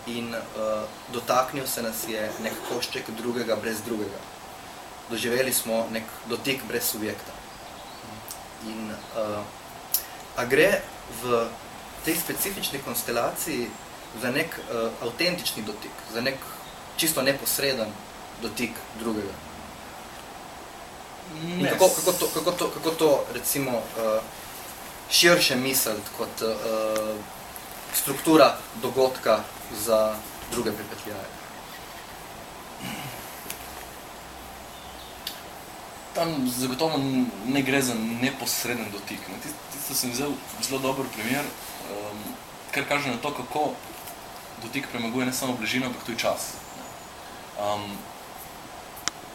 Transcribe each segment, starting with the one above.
in dotaknil se nas je nek košček drugega brez drugega. Doživeli smo nek dotik brez subjekta. In a gre v tej specifični konstelaciji za nek avtentični dotik, za nek čisto neposreden dotik drugega. In kako to recimo širše misliti kot struktura dogodka za druge pripetljaje? Tam zagotovo ne gre za neposreden dotik. Tisto sem vzel zelo dober primer, kar kaže na to, kako dotik premaguje ne samo bližino, ampak tudi čas.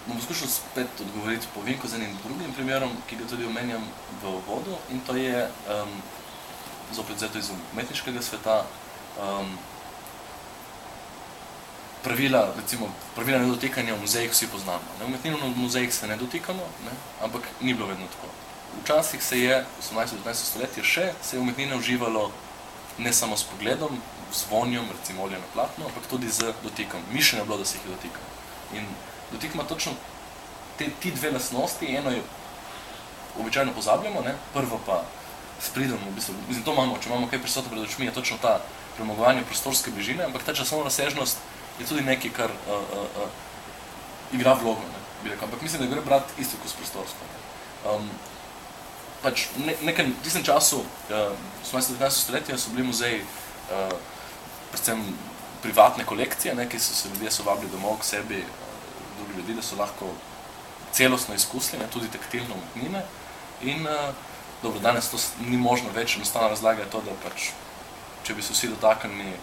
Bom poskušal spet odgovoriti po Vinku z enim drugim primerom, ki ga tudi omenjam v uvodu, in to je zopet vzeto iz umetniškega sveta. Pravila nedotikanja v muzejih vsi poznamo. Umetnino v muzejih se ne dotikamo, ampak ni bilo vedno tako. Včasih se je, v 18-19. stoletje še, se je umetnine uživalo ne samo s pogledom, z vonjom, recimo olje na platno, ampak tudi z dotikom. Mišljeno je bilo, da se jih dotikamo. In dotik ima točno ti dve lastnosti, eno je običajno pozabljamo, prvo pa s pridom, v bistvu, mislim, to imamo, če imamo kaj prisotno pred očmi, je točno ta premagovanje prostorske bližine, ampak ta časovna razsežnost je tudi nekaj, kar igra vlogo, bi rekel. Ampak mislim, da gre brati isto kot s prostorsko. Pač v tistem času, v 18-19. stoletju, so bili muzeji predvsem privatne kolekcije, ki so se ljudje vabili domov k sebi, drugi ljudi, da so lahko celostno izkusili, tudi taktilno umetnine. In dobro, danes to ni možno več, enostavna razlaga je to, da pač, če bi se vsi dotaknili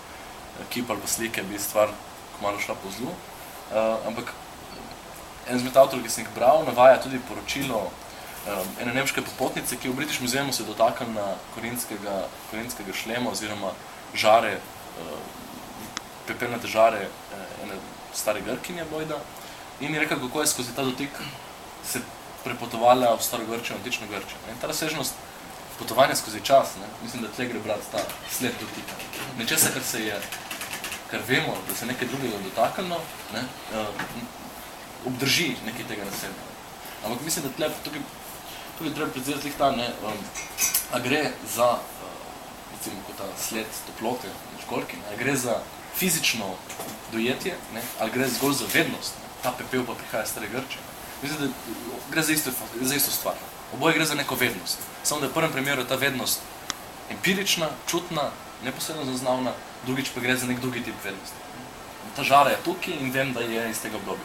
kip ali pa slike, bi stvar kmalu šla po zlu. Ampak en izmed avtorjev, ki sem jih bral, navaja tudi poročilo ene nemške popotnice, ki v British Museumu se dotakne na korinskega šlema oziroma žare, pepelnate žare ene stare Grkinje bojda, in je rekel, kako je skozi ta dotik se prepotovala v staro Grčijo, antično Grčijo. In ta razsežnost potovanja skozi čas, mislim, da tle gre brati ta sled dotika. Nečesa, kar vemo, da se nekaj drugega dotaknilo, obdrži nekaj tega na sebi. Ampak mislim, da tukaj treba predzirati ta, a gre za, recimo, kot ta sled toplote, a gre za fizično dojetje, ali gre zgolj za vednost, ta pepel pa prihaja iz stare Grčije. Mislim, da gre za isto stvar. Oboje gre za neko vednost. Samo da v prvem primeru je ta vednost empirična, čutna, neposredno zaznavna, drugič pa gre za nek drugi tip vednosti. Ta žara je tukaj in vem, da je iz tega obdobja.